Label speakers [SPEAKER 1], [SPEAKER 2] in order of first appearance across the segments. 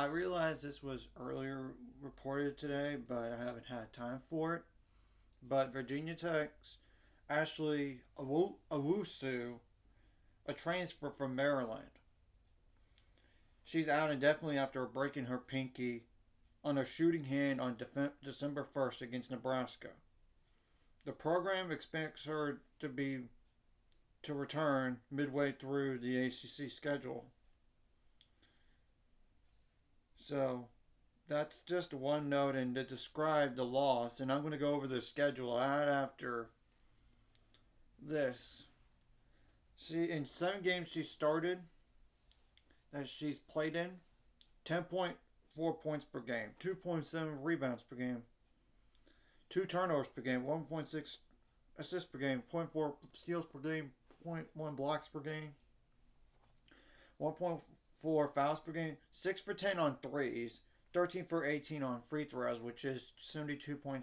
[SPEAKER 1] I realize this was earlier reported today, but I haven't had time for it. But Virginia Tech's Ashley Owusu, a transfer from Maryland. She's out indefinitely after breaking her pinky on a shooting hand on December 1st against Nebraska. The program expects her to return midway through the ACC schedule. So that's just one note and to describe the loss. And I'm going to go over the schedule right after this. See, in 7 games she started that she's played in, 10.4 points per game, 2.7 rebounds per game, 2 turnovers per game, 1.6 assists per game, zero point 0.4 steals per game, zero point 0.1 blocks per game, 1.4 fouls per game, 6 for 10 on threes, 13 for 18 on free throws, which is 72.2%.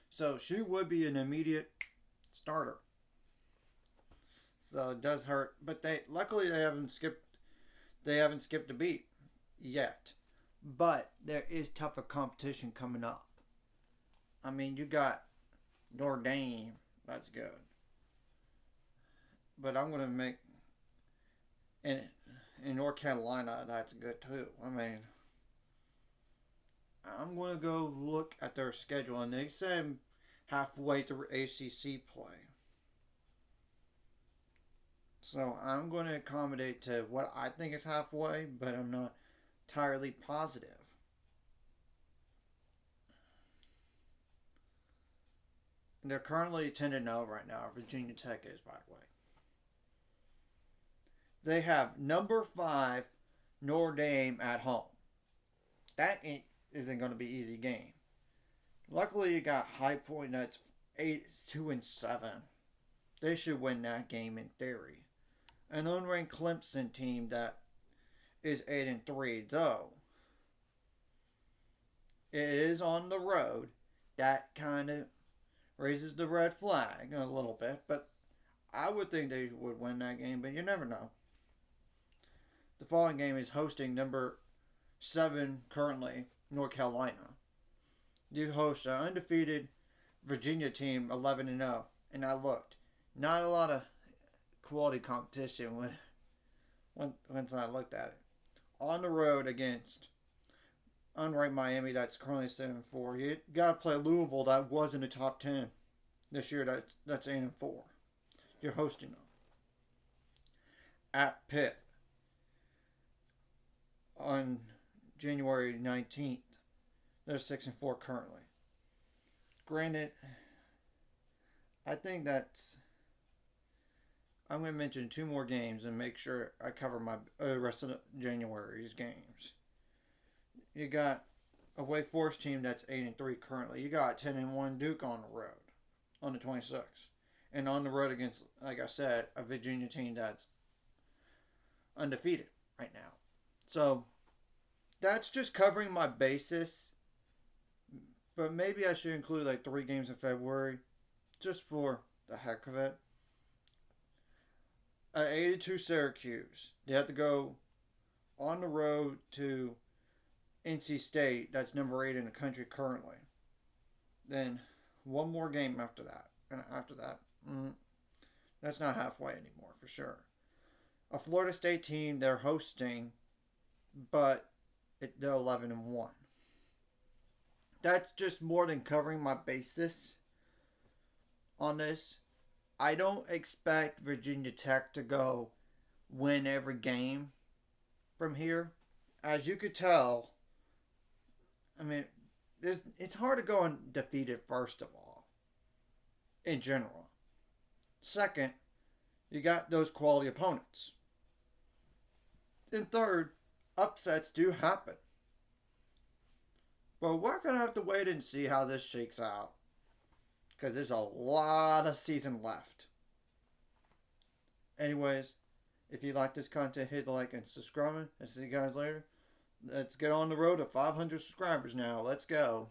[SPEAKER 1] So she would be an immediate starter. So it does hurt, but they haven't skipped a beat yet. But there is tougher competition coming up. I mean, you got Notre Dame, that's good. But I'm gonna make in in North Carolina, that's good too. I mean, I'm gonna go look at their schedule, and they said halfway through ACC play. So I'm going to accommodate to what I think is halfway, but I'm not entirely positive. They're currently 10-0 right now. Virginia Tech is, by the way. They have number 5 Notre Dame at home. That isn't going to be an easy game. Luckily, you got High Point that's 2-7. They should win that game in theory. An unranked Clemson team that is 8-3, though it is on the road. That kind of raises the red flag a little bit, but I would think they would win that game, but you never know. The following game is hosting number 7 currently, North Carolina. You host an undefeated Virginia team, 11-0, and I looked. Not a lot of quality competition once I looked at it. On the road against unranked Miami, that's currently 7-4. You got to play Louisville, that was in the top 10 this year. That's 8-4. You're hosting them at Pitt on January 19th. They're 6-4 currently. Granted, I think that's. I'm going to mention 2 more games and make sure I cover my rest of January's games. You got a Wake Forest team that's 8-3 currently. You got 10-1 Duke on the road on the 26th, and on the road against, like I said, a Virginia team that's undefeated right now. So that's just covering my basis. But maybe I should include like 3 games in February, just for the heck of it. 82 Syracuse. They have to go on the road to NC State. That's number 8 in the country currently. Then one more game after that. And after that, that's not halfway anymore for sure. A Florida State team they're hosting, but they're 11-1. That's just more than covering my basis on this. I don't expect Virginia Tech to go win every game from here. As you could tell, I mean, it's hard to go undefeated, first of all, in general. Second, you got those quality opponents. And third, upsets do happen. But we're going to have to wait and see how this shakes out. Because there's a lot of season left. Anyways, if you like this content, hit the like and subscribe. I'll see you guys later. Let's get on the road to 500 subscribers now. Let's go.